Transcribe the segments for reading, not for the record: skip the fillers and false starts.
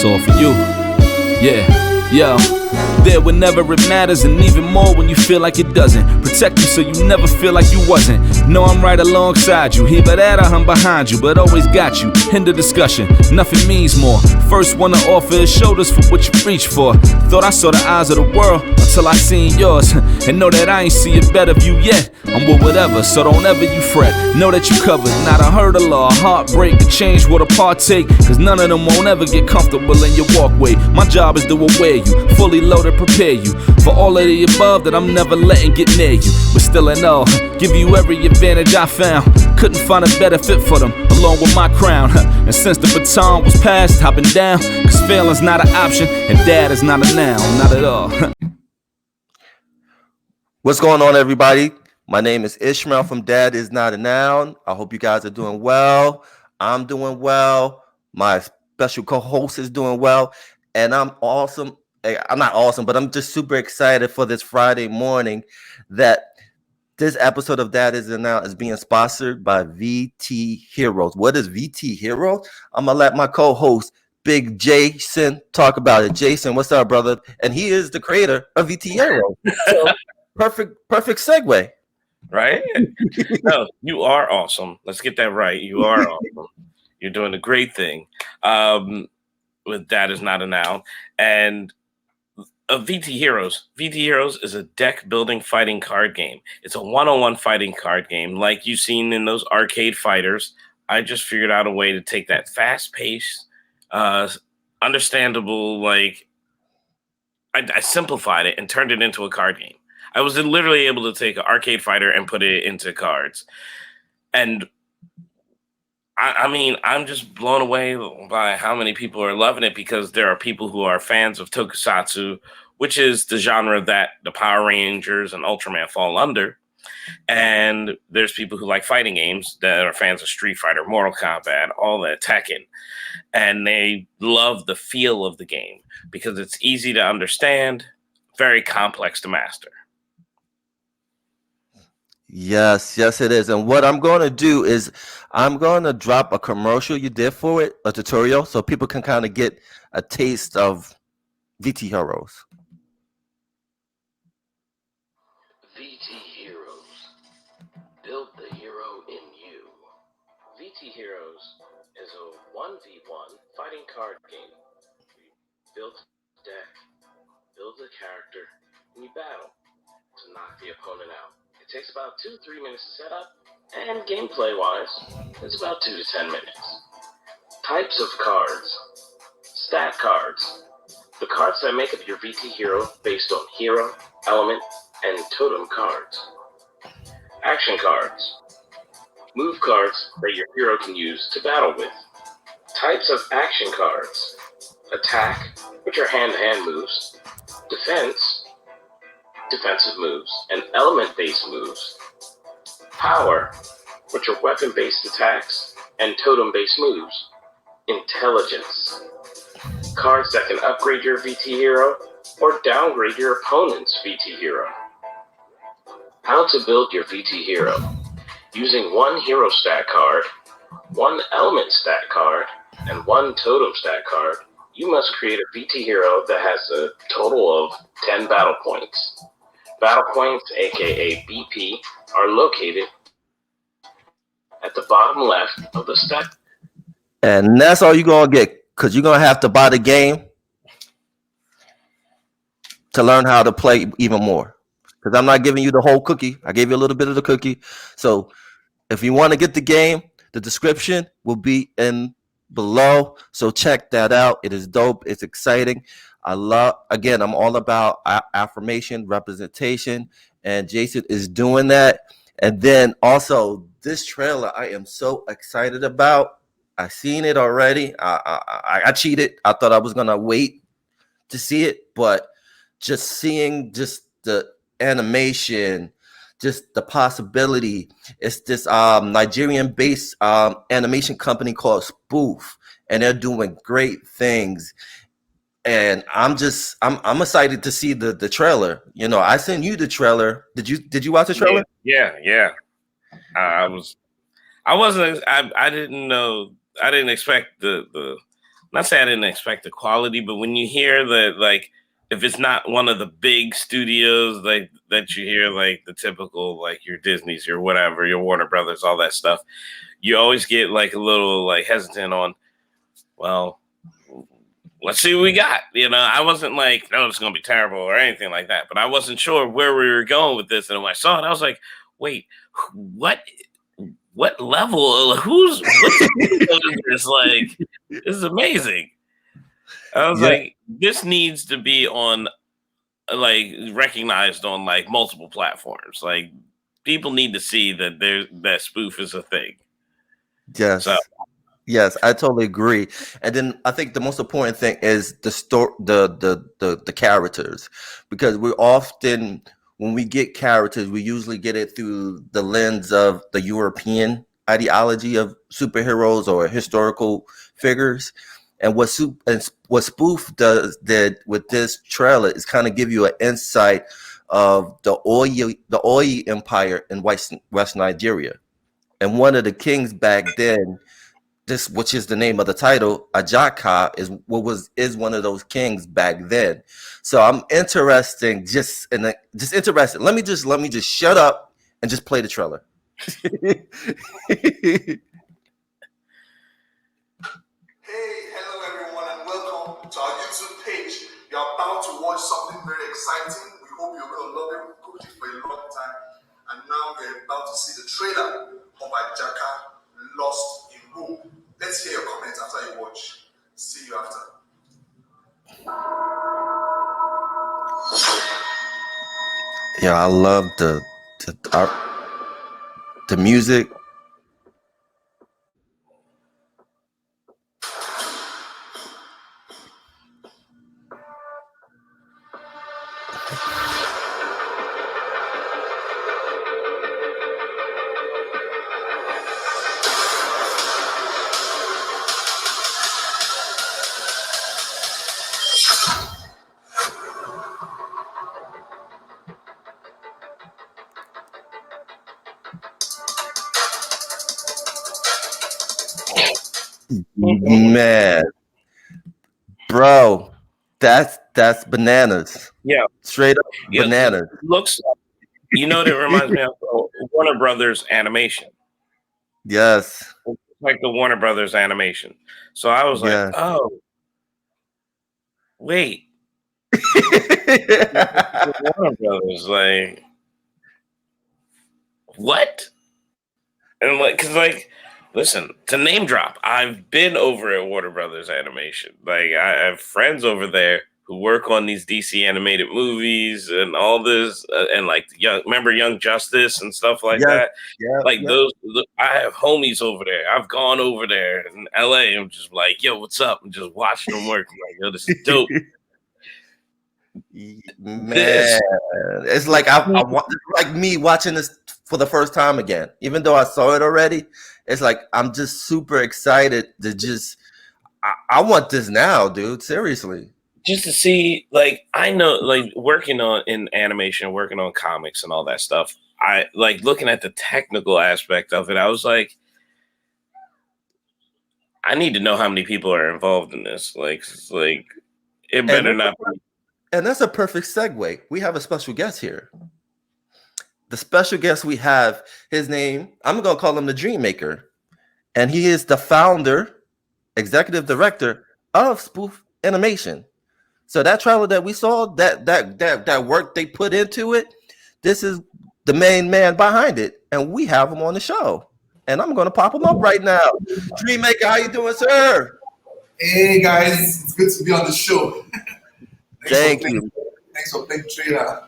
It's all for you. Yeah, yo. There whenever it matters, and even more when you feel like it doesn't. Protect you so you never feel like you wasn't. Know I'm right alongside you. Either that or I'm behind you, but always got you. End the discussion, nothing means more. First one to offer is shoulders for what you reach for. Thought I saw the eyes of the world until I seen yours. And know that I ain't see a better view yet. I'm with whatever, so don't ever you fret. Know that you covered, not a hurdle or a heartbreak. A change what a partake, cause none of them won't ever get comfortable in your walkway. My job is to aware you, fully loaded, prepare you for all of the above that I'm never letting get near you. But still in all, give you every advantage I found. Couldn't find a better fit for them, along with my crown. And since the baton was passed, I've been down. Cause failing's not an option, and dad is not a noun, not at all. What's going on, everybody? My name is Ishmael from Dad Is Not a Noun. I hope you guys are doing well. I'm doing well. My special co-host is doing well. And I'm awesome. I'm not awesome, but I'm just super excited for this Friday morning that this episode of Dad Is Not a Noun is being sponsored by VT Heroes. What is VT Heroes? I'm going to let my co-host, Big Jason, talk about it. Jason, what's up, brother? And he is the creator of VT Heroes. So perfect segue. Right? No, you are awesome. Let's get that right. You are awesome. You're doing a great thing with That Is Not a Noun. And VT Heroes. VT Heroes is a deck building fighting card game. It's a one-on-one fighting card game like you've seen in those arcade fighters. I just figured out a way to take that fast-paced, understandable, like I simplified it and turned it into a card game. I was literally able to take an arcade fighter and put it into cards. And I mean, I'm just blown away by how many people are loving it, because there are people who are fans of tokusatsu, which is the genre that the Power Rangers and Ultraman fall under. And there's people who like fighting games that are fans of Street Fighter, Mortal Kombat, all that, Tekken. And they love the feel of the game because it's easy to understand, very complex to master. Yes, it is. And what I'm going to do is I'm going to drop a commercial you did for it, a tutorial, so people can kind of get a taste of VT Heroes. VT Heroes. Build the hero in you. VT Heroes is a 1v1 fighting card game. You build a deck, build a character, and you battle to knock the opponent out. It takes about 2-3 minutes to set up, and gameplay-wise, it's about 2 to 10 minutes. Types of cards. Stat cards. The cards that make up your VT hero based on hero, element, and totem cards. Action cards. Move cards that your hero can use to battle with. Types of action cards. Attack, which are hand-to-hand moves. Defense, defensive moves, and element-based moves. Power, which are weapon-based attacks, and totem-based moves. Intelligence, cards that can upgrade your VT hero or downgrade your opponent's VT hero. How to build your VT hero. Using one hero stat card, one element stat card, and one totem stat card, you must create a VT hero that has a total of 10 battle points. Battle points, aka BP, are located at the bottom left of the stack. And that's all you're going to get, because you're going to have to buy the game to learn how to play even more. Because I'm not giving you the whole cookie. I gave you a little bit of the cookie. So if you want to get the game, the description will be in below. So check that out. It is dope. It's exciting. I'm all about affirmation, representation, and Jason is doing that. And then also this trailer, I am so excited about. I seen it already. I cheated. I thought I was gonna wait to see it, but just seeing just the animation, just the possibility. It's this Nigerian-based animation company called SPOOF, and they're doing great things. And I'm excited to see the trailer. You know, I sent you the trailer. Did you watch the trailer? Yeah. I didn't know. I didn't expect the not say I didn't expect the quality, but when you hear that, like, if it's not one of the big studios like that you hear, like the typical, like your Disney's, your whatever, your Warner Brothers, all that stuff, you always get like a little like hesitant on, well, let's see what we got. You know, I wasn't like, no, it's gonna be terrible or anything like that, but I wasn't sure where we were going with this. And when I saw it, I was like, wait, what level? What's this? Like, this is amazing. I was like, this needs to be on, like, recognized on like multiple platforms. Like, people need to see that that spoof is a thing. Yes. So, Yes, I totally agree. And then I think the most important thing is the story, the characters, because we often, when we get characters, we usually get it through the lens of the European ideology of superheroes or historical figures. And what Spoof did with this trailer is kind of give you an insight of the Oyi Empire in West Nigeria. And one of the kings back then, this, which is the name of the title, AJAKA, is one of those kings back then. So I'm interested, just interested. Let me just shut up and just play the trailer. Hey, hello everyone, and welcome to our YouTube page. You're about to watch something very exciting. We hope you're going to love it. We've cooked it for a long time, and now we're about to see the trailer of AJAKA Lost in Rome. Let's hear your comments after you watch. See you after. Yeah, I love the music. Man, bro, that's bananas. yeah, Straight up bananas. looks. You know what it reminds me of? Warner Brothers animation. Yes. It's like the Warner Brothers animation. So I was like, oh, wait. Warner Brothers, like, what? And like, cause like, listen, to name drop, I've been over at Warner Brothers Animation. Like, I have friends over there who work on these DC animated movies and all this, and like, remember Young Justice and stuff like that. Like those, I have homies over there. I've gone over there in LA. I'm just like, yo, what's up? I'm just watching them work. I'm like, yo, this is dope. Man, it's like I want, like me watching this for the first time again. Even though I saw it already, it's like I'm just super excited to just. I want this now, dude. Seriously. Just to see, like, I know, like, working on in animation, working on comics and all that stuff. I like looking at the technical aspect of it. I was like, I need to know how many people are involved in this. Like it better not be. And that's a perfect segue. We have a special guest here. The special guest we have, his name, I'm going to call him the Dream Maker. And he is the founder, executive director of Spoof Animation. So that trailer that we saw, that work they put into it, this is the main man behind it. And we have him on the show. And I'm going to pop him up right now. Dream Maker, how you doing, sir? Hey guys, it's good to be on the show. Thank you. Thanks for playing the trailer.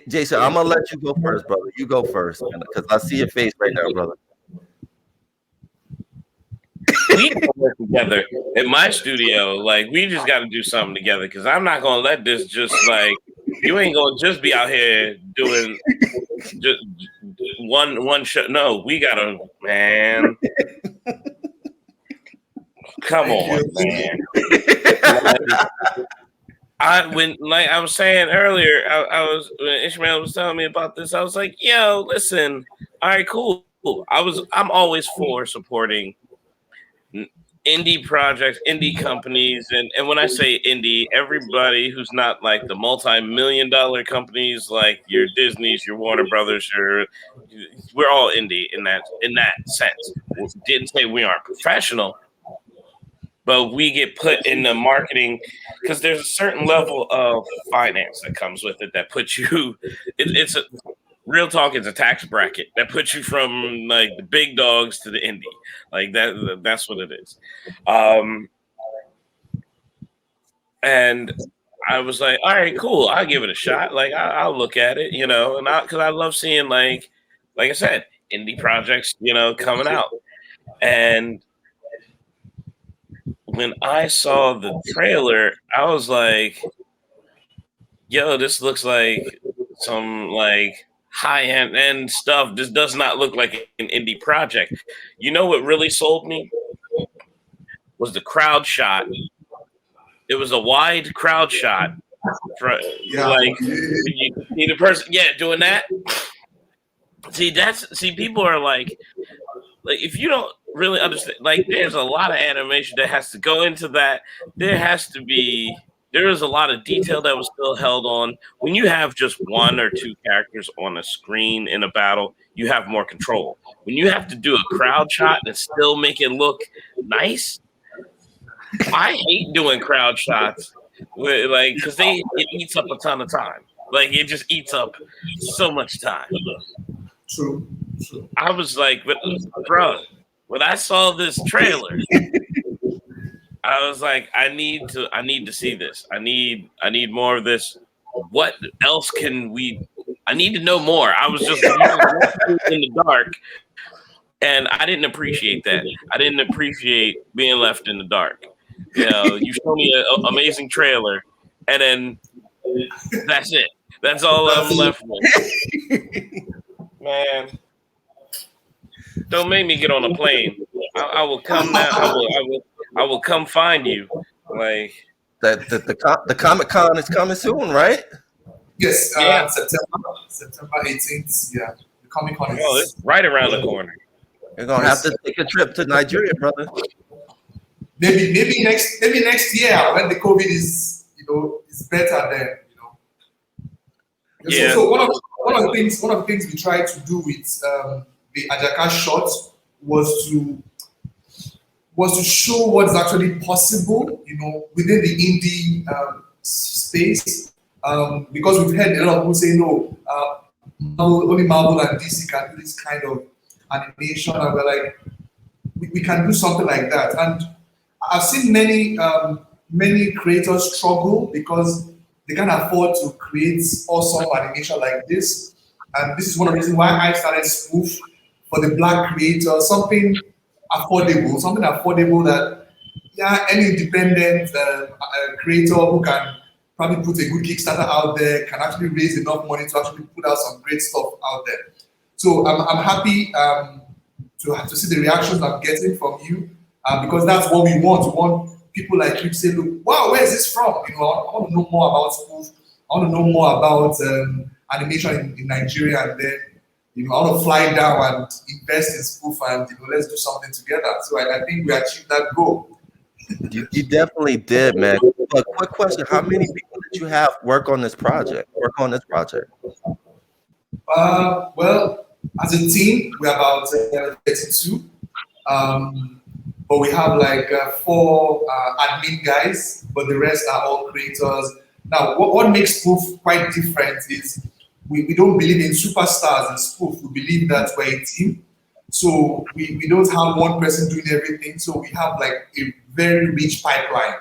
Jason, I'm gonna let you go first, brother. You go first, because I see your face right now, brother. We can work together in my studio. Like, we just got to do something together, because I'm not gonna let this just like, you ain't gonna just be out here doing just one show. No, we gotta, man. Come on, man. When I was saying earlier, when Ishmael was telling me about this, I was like, yo, listen, all right, cool. I'm always for supporting indie projects, indie companies, and when I say indie, everybody who's not like the multi-million-dollar companies like your Disney's, your Warner Brothers, we're all indie in that sense. Didn't say we aren't professional, but we get put in the marketing because there's a certain level of finance that comes with it that puts you. It's a real talk. It's a tax bracket that puts you from like the big dogs to the indie, like that. That's what it is. And I was like, all right, cool. I'll give it a shot. Like I'll look at it, and because I love seeing like I said, indie projects, coming out. And when I saw the trailer, I was like, yo, this looks like some like high-end stuff. This does not look like an indie project. You know what really sold me was the crowd shot. It was a wide crowd shot for like when you see the person, doing that. See, people are like if you don't really understand, like there's a lot of animation that has to go into that. There is a lot of detail that was still held on. When you have just one or two characters on a screen in a battle, you have more control. When you have to do a crowd shot and still make it look nice, I hate doing crowd shots because it eats up a ton of time. Like it just eats up so much time. True. I was like, bro, when I saw this trailer, I was like, I need to see this. I need more of this. What else can we? I need to know more. I was just in the dark, and I didn't appreciate that. I didn't appreciate being left in the dark. You show me an amazing trailer, and then that's it. That's all I'm left with. Man, don't make me get on a plane. I will come now. I will come find you. Like the Comic Con is coming soon, right? Yes, September 18th. Yeah, the Comic Con it's right around the corner. You're gonna have to take a trip to Nigeria, brother. Maybe next year when the COVID is is better then. Yeah. So one of the things we tried to do with the AJAKA shot was to show what's actually possible, within the indie space. Because we've heard a lot of people say no, only Marvel and DC can do this kind of animation, and we're like, we can do something like that. And I've seen many creators struggle because they can't afford to create awesome animation like this. And this is one of the reasons why I started Spoof for the Black creator, something affordable that any independent creator who can probably put a good Kickstarter out there can actually raise enough money to actually put out some great stuff out there. So I'm happy to see the reactions I'm getting from you, because that's what we want. We want people like you to say, look, wow, where is this from? I want to know more about Spoof. I want to know more about animation in Nigeria, and then I want to fly down and invest in Spoof, and let's do something together. So I think we achieved that goal. You definitely did, man. But quick question: how many people did you have work on this project? Well, as a team, we're about 32. But we have like 4 admin guys, but the rest are all creators. Now, what makes Spoof quite different is we don't believe in superstars in Spoof. We believe that we're a team. So we don't have one person doing everything. So we have like a very rich pipeline,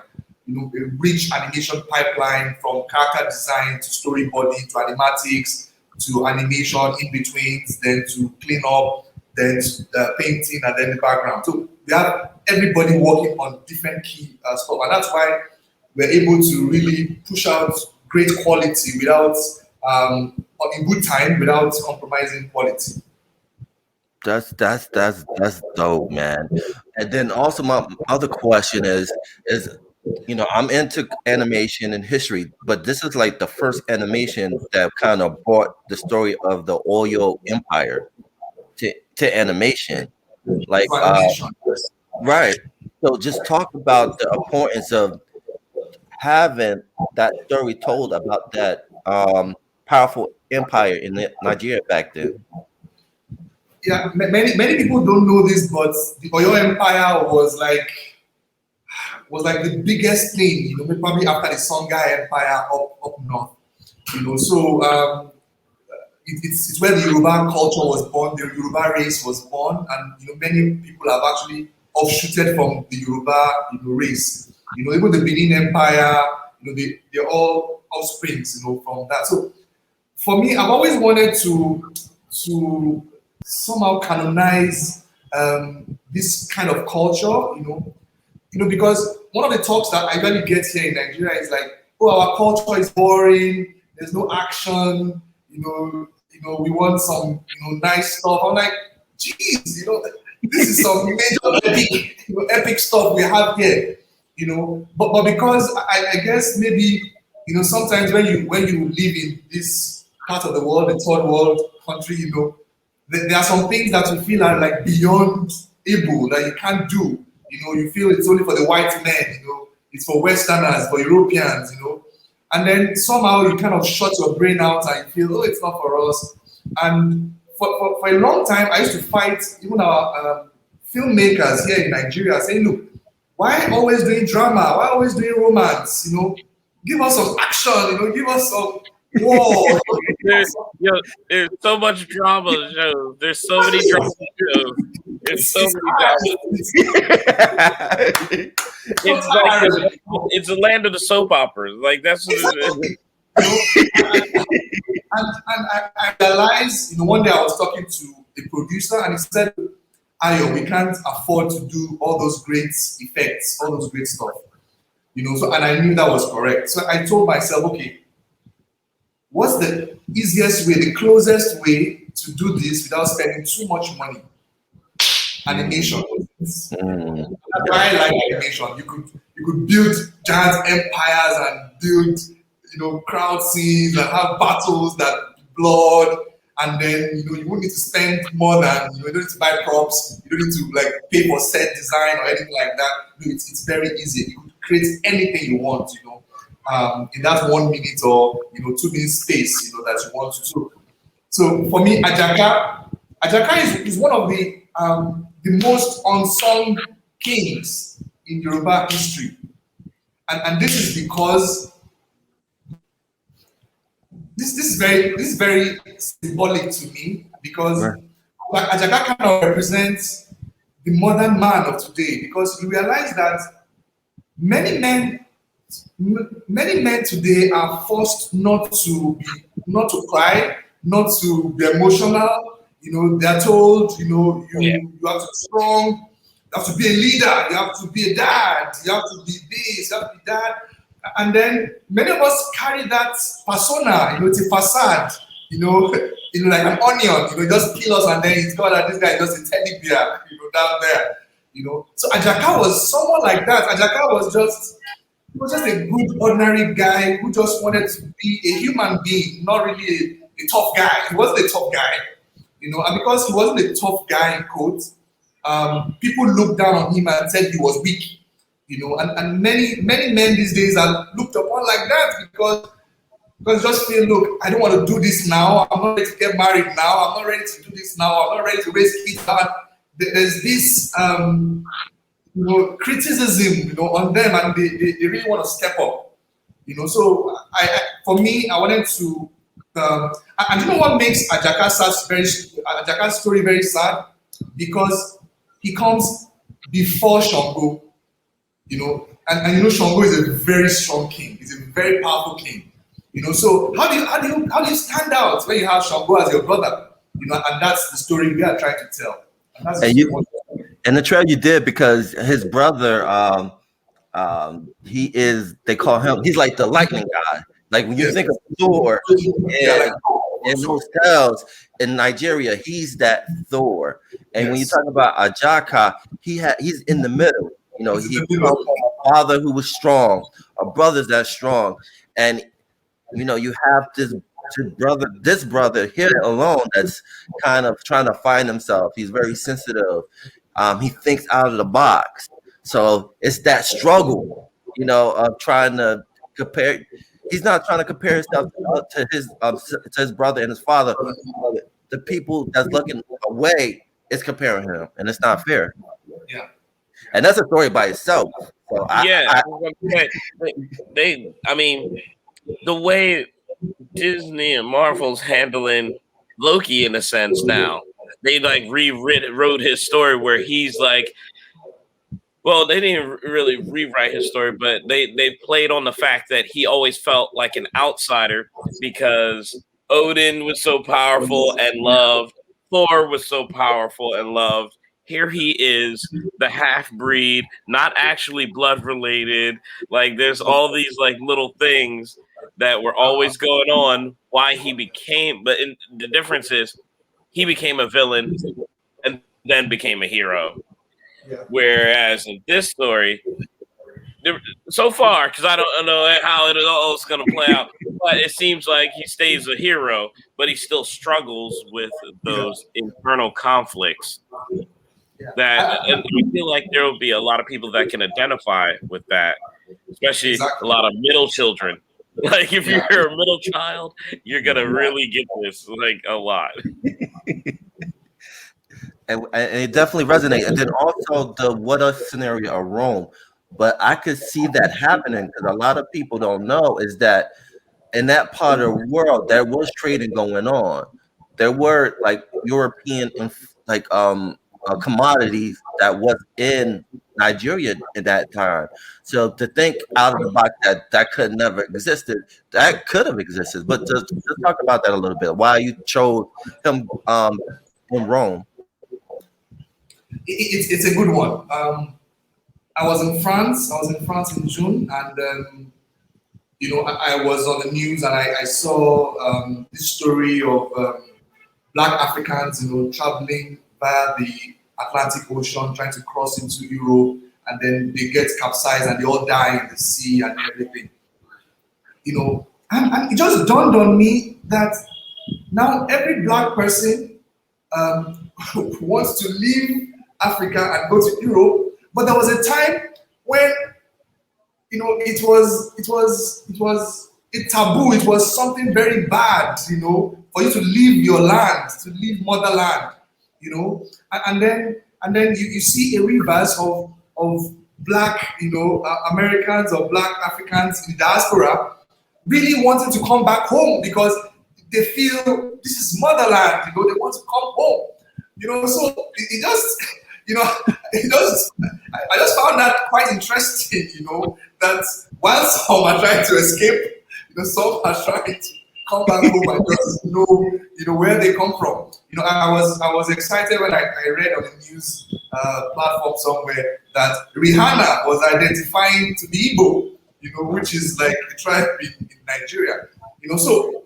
a rich animation pipeline, from character design to storyboarding to animatics to animation in betweens, then to clean up, then painting, and then the background. So we have everybody working on different key stuff, and that's why we're able to really push out great quality without, in good time, without compromising quality. That's dope, man. And then also my other question is I'm into animation and history, but this is like the first animation that kind of brought the story of the Oyo Empire to animation. Like right. So just talk about the importance of having that story told about that powerful empire in Nigeria back then. Yeah, many people don't know this, but the Oyo Empire was like the biggest thing, you know, probably after the Songhai Empire up north. You know, so it's where the Yoruba culture was born, the Yoruba race was born, and you know many people have actually offshooted from the Yoruba, you know, race. You know, even the Benin Empire, you know, they're all offsprings, you know, from that. So for me, I've always wanted to somehow canonize this kind of culture, you know, because one of the talks that I usually get here in Nigeria is like, oh, our culture is boring. There's no action. You know, we want some, you know, nice stuff. I'm like, geez, you know, this is some major epic, you know, epic stuff we have here. You know, but because I guess maybe, you know, sometimes when you live in this part of the world, the third world country, you know, there are some things that you feel are like beyond able that you can't do. You know, you feel it's only for the white men, you know, it's for Westerners, for Europeans, you know. And then somehow you kind of shut your brain out and you feel, oh, it's not for us. And for a long time, I used to fight even our filmmakers here in Nigeria saying, look, why always doing drama? Why always doing romance? You know, give us some action, you know, give us some war. There's so much drama shows. There's so many drama shows. There's so many drama. It's like it's the land of the soap operas. Like that's what it is. And I realized, you know, one day I was talking to a producer and he said, Ayo, we can't afford to do all those great effects, all those great stuff. You know, so and I knew that was correct. So I told myself, okay, what's the easiest way, the closest way to do this without spending too much money? Animation. That's why I like animation. You could build giant empires and build, you know, crowd scenes and have battles that blood, and then you know you won't need to spend more than, you know, you don't need to buy props, you don't need to like pay for set design or anything like that. You know, it's very easy. You could create anything you want, you know, in that 1 minute or, you know, 2 minute space, you know, that you want to do. So for me, Ajaka is one of the most unsung kings in Yoruba history, and this is because this is very symbolic to me, because Ajaka kind of represents the modern man of today, because you realize that many men today are forced not to cry, not to be emotional. You know, they're told, you know, you have to be strong, you have to be a leader, you have to be a dad, you have to be this, you have to be that. And then many of us carry that persona, you know, it's a facade, you know, like an onion, you know, just peel us and then it's got that this guy is just a teddy bear, you know, down there, you know. So Ajaka was someone like that. Ajaka was just a good, ordinary guy who just wanted to be a human being, not really a tough guy. He wasn't a tough guy. You know, and because he wasn't a tough guy in quotes, people looked down on him and said he was weak. You know, and many men these days are looked upon like that because just feel, look, I don't want to do this now. I'm not ready to get married now. I'm not ready to do this now. I'm not ready to raise kids. There's this you know, criticism, you know, on them, and they really want to step up. You know, so for me, I wanted to. And you know what makes Ajaka's story very sad? Because he comes before Shango, you know, and you know Shango is a very strong king. He's a very powerful king, you know. So how do you stand out when you have Shango as your brother? You know, and that's the story we are trying to tell. And the trail you did, because his brother, they call him, he's like the lightning god. Like when you think of Thor in those tales in Nigeria, he's that Thor. And when you talk about Ajaka, he's in the middle. You know, he comes from a father who was strong, a brother that's strong, and you know you have this brother here alone that's kind of trying to find himself. He's very sensitive. He thinks out of the box. So it's that struggle, of trying to compare. He's not trying to compare himself to his brother and his father. But the people that's looking away is comparing him, and it's not fair. Yeah. And that's a story by itself. So Yeah, I mean, the way Disney and Marvel's handling Loki in a sense now, they like wrote his story where he's like, well, they didn't really rewrite his story, but they played on the fact that he always felt like an outsider because Odin was so powerful and loved, Thor was so powerful and loved. Here he is, the half breed, not actually blood related. Like there's all these like little things that were always going on. Why he became, but the difference is he became a villain and then became a hero. Yeah. Whereas in this story, so far, because I don't know how it all is going to play out, but it seems like he stays a hero, but he still struggles with those internal conflicts. That, and I feel like there will be a lot of people that can identify with that, especially a lot of middle children. Like if you're a middle child, you're gonna really get this like a lot. And it definitely resonates. And then also the what if scenario of Rome. But I could see that happening because a lot of people don't know is that in that part of the world there was trading going on. There were like European commodities that was in Nigeria at that time. So to think out of the box that could never existed, that could have existed. But just talk about that a little bit. Why you chose him in Rome? It's a good one. I was in France. I was in France in June, and I was on the news and I saw this story of Black Africans, traveling via the Atlantic Ocean, trying to cross into Europe, and then they get capsized and they all die in the sea and everything. And it just dawned on me that now every Black person wants to leave Africa and go to Europe, but there was a time when it was a taboo. It was something very bad, for you to leave your land, to leave motherland, and then you see a reverse of Black, Americans or Black Africans in the diaspora really wanting to come back home because they feel this is motherland, they want to come home, so it just, I just found that quite interesting, that while some are trying to escape, some are trying to come back home and just know where they come from. I was excited when I read on the news platform somewhere that Rihanna was identifying to be Igbo, which is like a tribe in Nigeria. So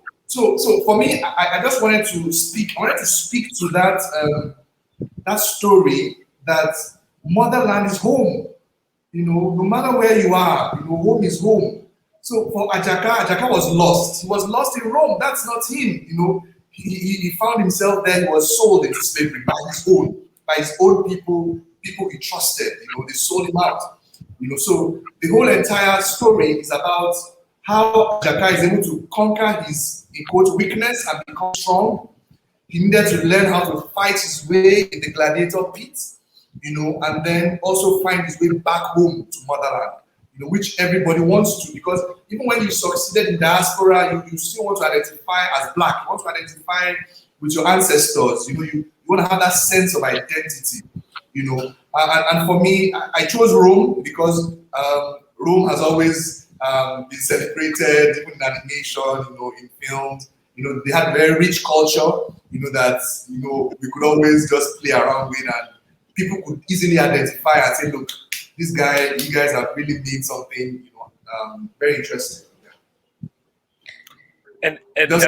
for me, I just wanted to speak. I wanted to speak to that story that motherland is home. No matter where you are, home is home. So for Ajaka was lost. He was lost in Rome. That's not him. He found himself there. He was sold into slavery by his own people he trusted. They sold him out. So the whole entire story is about how Ajaka is able to conquer his, in quote, weakness and become strong. He needed to learn how to fight his way in the gladiator pit, and then also find his way back home to motherland, which everybody wants to, because even when you succeeded in diaspora, you still want to identify as Black. You want to identify with your ancestors. You want to have that sense of identity. And for me, I chose Rome because Rome has always been celebrated, even in animation, in films. They had very rich culture, that, we could always just play around with, and people could easily identify and say, look, you guys have really made something, very interesting. Yeah. And I'm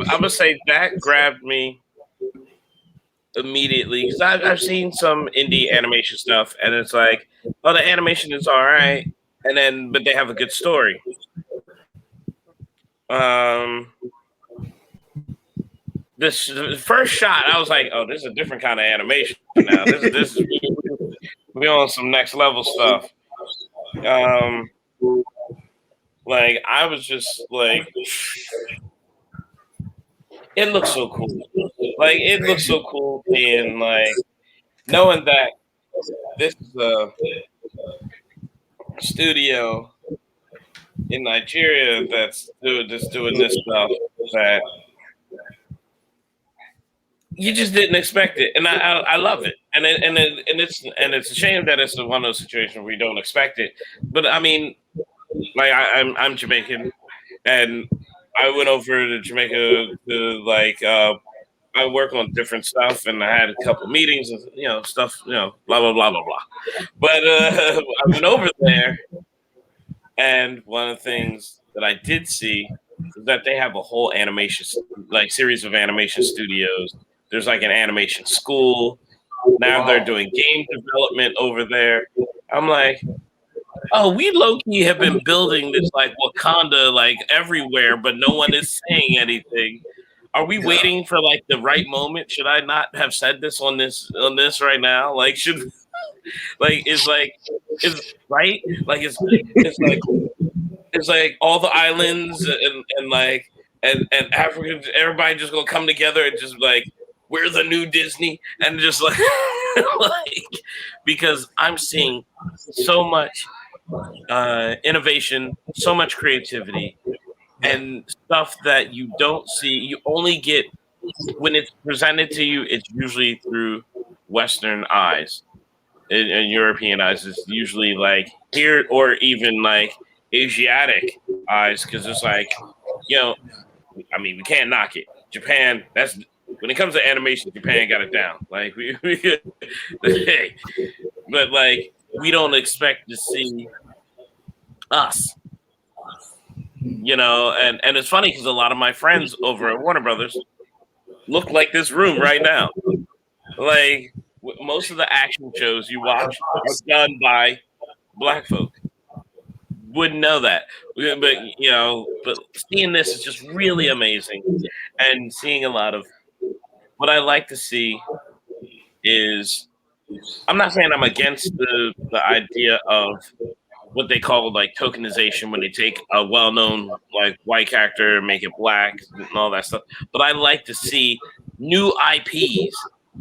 gonna say that grabbed me immediately because I've seen some indie animation stuff, and it's like, oh, the animation is all right, but they have a good story. The first shot, I was like, oh, this is a different kind of animation now. This is We on some next level stuff. Like I was just like, it looks so cool. Like it looks so cool being like knowing that this is a studio in Nigeria that's doing this stuff that you just didn't expect it, and I love it, and it's a shame that it's one of those situations where you don't expect it. But I mean, like I'm Jamaican, and I went over to Jamaica to like I work on different stuff, and I had a couple meetings and stuff, blah blah blah blah blah. But I went over there, and one of the things that I did see is that they have a whole animation like series of animation studios. There's like an animation school. Now they're doing game development over there. I'm like, oh, we low key have been building this like Wakanda like everywhere, but no one is saying anything. Are we waiting for like the right moment? Should I not have said this on this right now? Like should is right? Like it's like all the islands and like and Africans, everybody just gonna come together and just like we're the new Disney and just like like because I'm seeing so much innovation, so much creativity, and stuff that you don't see. You only get when it's presented to you. It's usually through Western eyes and European eyes. It's usually like here or even like Asiatic eyes because it's like I mean, we can't knock it. Japan, that's when it comes to animation, Japan got it down. Like hey, but like we don't expect to see us, and it's funny because a lot of my friends over at Warner Brothers look like this room right now. Like most of the action shows you watch are done by Black folk. Wouldn't know that, but seeing this is just really amazing, and seeing a lot of what I like to see is I'm not saying I'm against the idea of what they call like tokenization when they take a well-known like white character and make it black and all that stuff. But I like to see new IPs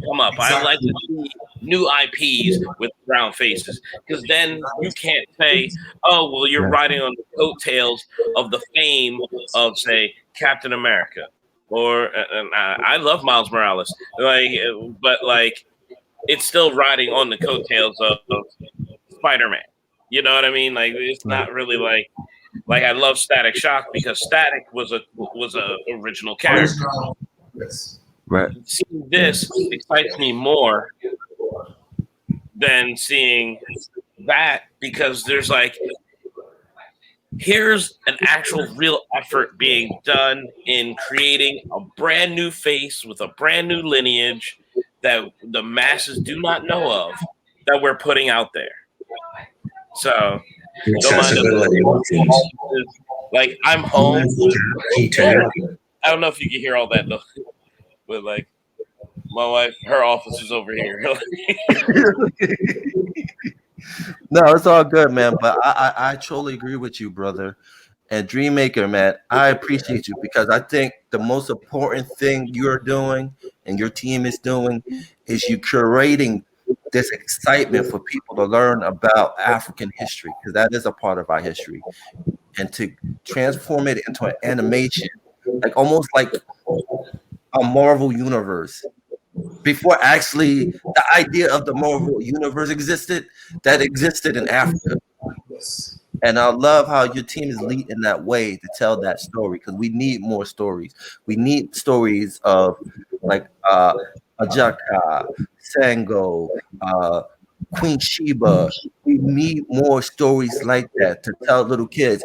come up. I like to see new IPs with brown faces because then you can't say, "Oh, well, you're riding on the coattails of the fame of say Captain America." Or I love Miles Morales, but it's still riding on the coattails of Spider-Man. You know what I mean? Like it's not really like I love Static Shock because Static was a original character. Right. Seeing this excites me more than seeing that because there's like here's an actual real effort being done in creating a brand new face with a brand new lineage that the masses do not know of that we're putting out there. So don't mind like I'm home. I don't know if you can hear all that though, but like my wife, her office is over here. No, it's all good, man. But I totally agree with you, brother. And Dreammaker, man, I appreciate you because I think the most important thing you're doing and your team is doing is you curating this excitement for people to learn about African history because that is a part of our history, and to transform it into an animation, like almost like a Marvel universe. Before actually the idea of the Marvel universe existed, that existed in Africa. And I love how your team is leading that way to tell that story because we need more stories. We need stories of like AJAKA, Sango, Queen Sheba. We need more stories like that to tell little kids.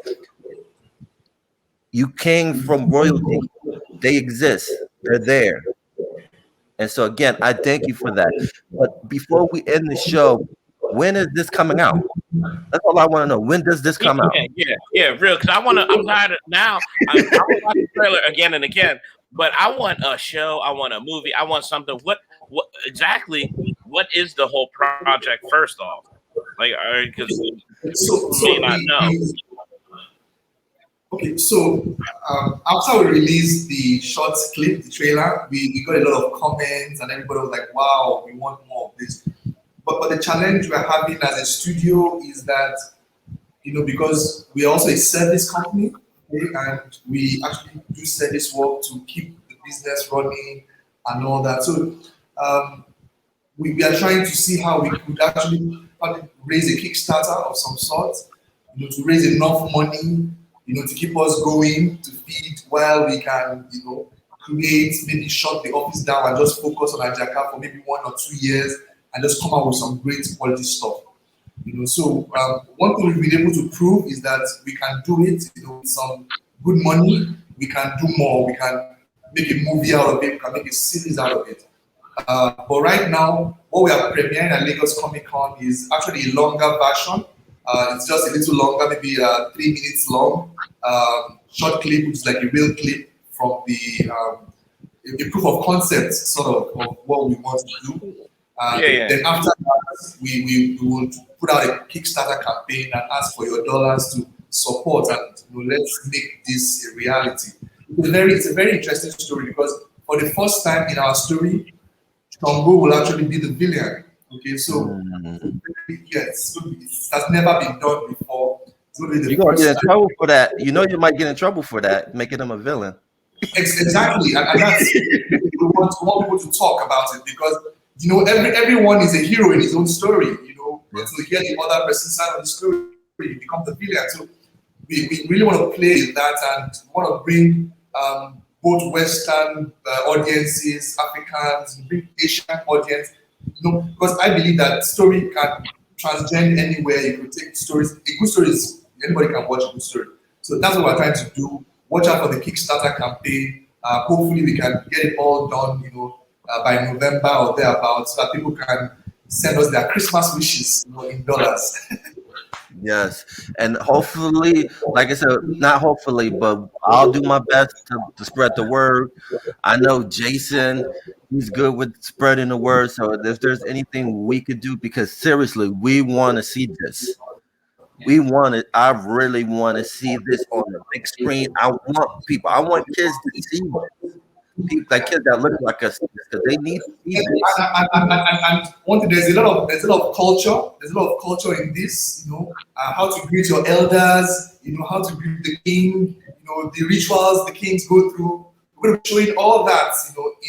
You came from royalty. They exist. They're there. And so again, I thank you for that. But before we end the show, when is this coming out? That's all I want to know. When does this come out? Yeah, real. Because I'm tired of now. I watch the trailer again and again, but I want a show. I want a movie. I want something. What exactly? what is the whole project first off? Like, because So, people may not know. Okay, so after we released the short clip, the trailer, we got a lot of comments and everybody was like, wow, we want more of this. But the challenge we're having as a studio is that, because we're also a service company, okay, and we actually do service work to keep the business running and all that. So we are trying to see how we could actually raise a Kickstarter of some sort, to raise enough money, to keep us going, to feed while we can, create, maybe shut the office down and just focus on AJAKA for maybe 1 or 2 years and just come out with some great quality stuff. So one thing we've been able to prove is that we can do it, with some good money, we can do more, we can make a movie out of it, we can make a series out of it. But right now, what we are premiering at Lagos Comic Con is actually a longer version. It's just a little longer, maybe 3 minutes long. Short clip, which is like a real clip from a proof of concept, sort of what we want to do. Then after that, we will put out a Kickstarter campaign and ask for your dollars to support and let's make this a reality. It's a very interesting story because for the first time in our story, Chongo will actually be the villain. Okay, so yes, it has never been done before. You're gonna get in trouble for that. You might get in trouble for that, making him a villain. Exactly, and that's we want people to talk about it because everyone is a hero in his own story. Until you hear the other person's side of the story, you become the villain. So we really want to play that and want to bring both Western audiences, Africans, bring Asian audience. Because I believe that story can transcend anywhere. You can take stories. A good story is anybody can watch a good story. So that's what we're trying to do. Watch out for the Kickstarter campaign. Hopefully, we can get it all done, by November or thereabouts, so that people can send us their Christmas wishes, in dollars. Yes, and hopefully, like I said, not hopefully, but I'll do my best to spread the word. I know Jason, he's good with spreading the word. So if there's anything we could do, because seriously, we want to see this. We want it. I really want to see this on the big screen. I want kids to see this. Kids that look like us, because they need to see this. And one thing, there's a lot of culture. There's a lot of culture in this. How to greet your elders. How to greet the king. The rituals the kings go through. We're going to be showing all that,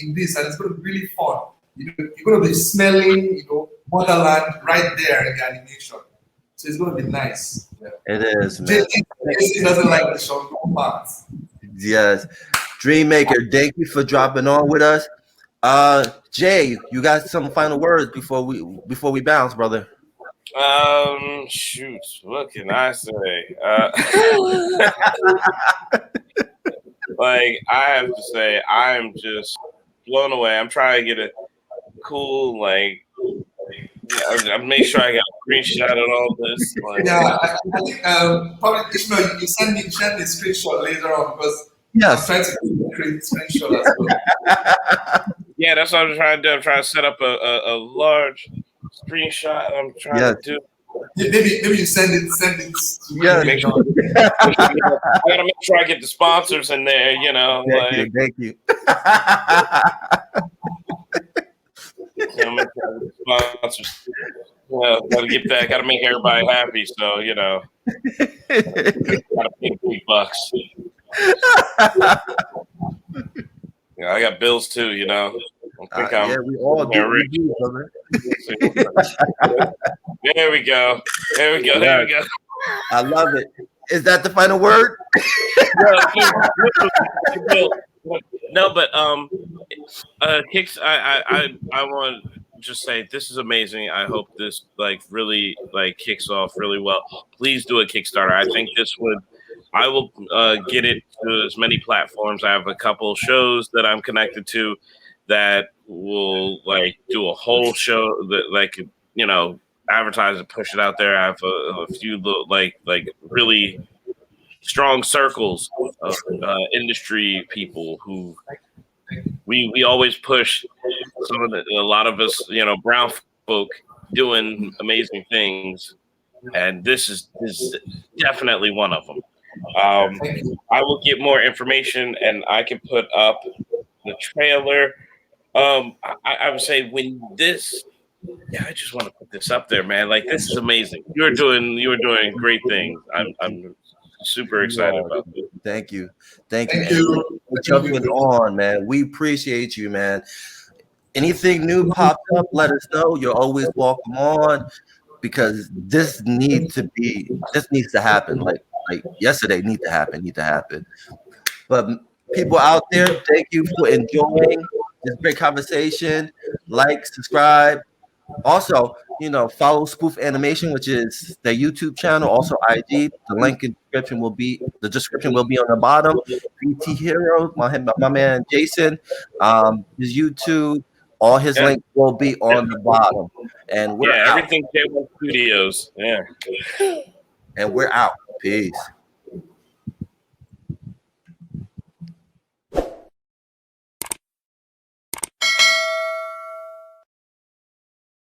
in this, and it's going to be really fun. You're going to be smelling, motherland right there in the animation. So it's going to be nice. Yeah. It is, man. He doesn't like the show part. Yes. Dreammaker, thank you for dropping on with us. Jay, you got some final words before we bounce, brother? Shoot, what can I say? Like, I have to say, I'm just blown away. I'm trying to get a cool, I make sure I got a screenshot of all this. Yeah, I think probably Ishmael, you send me a screenshot later on because yes, I'm trying to create a screenshot as well. Yeah, that's what I'm trying to do. I'm trying to set up a large screenshot. I'm trying to do. Maybe you send it. Yeah, I gotta make sure I get the sponsors in there. Thank you. Sponsors. Gotta get that. Gotta make everybody happy. So gotta pay $3. I got bills too. I think we all do, brother. There we go. I love it. Is that the final word? No, but Kicks. I want to just say this is amazing. I hope this really kicks off really well. Please do a Kickstarter. I think this would. I will get it to as many platforms. I have a couple shows that I'm connected to that will do a whole show that advertise and push it out there. I have a few really strong circles of industry people who we always push. A lot of us, brown folk doing amazing things, and this is definitely one of them. I will get more information, and I can put up the trailer. I would say when this, yeah, I just want to put this up there, man. Like, this is amazing. You were doing great things. I'm super excited about this. Thank you. Thank you. For jumping on, man. We appreciate you, man. Anything new pops up, let us know. You're always welcome on, because this needs to happen. Like yesterday, need to happen. But people out there, thank you for enjoying this great conversation. Like, subscribe. Also, follow Spoof Animation, which is their YouTube channel. Also, IG. The description will be on the bottom. VT Hero, my man Jason, his YouTube. All his links will be on the bottom. And we're out. Everything J1 Studios. Yeah. And we're out. Peace.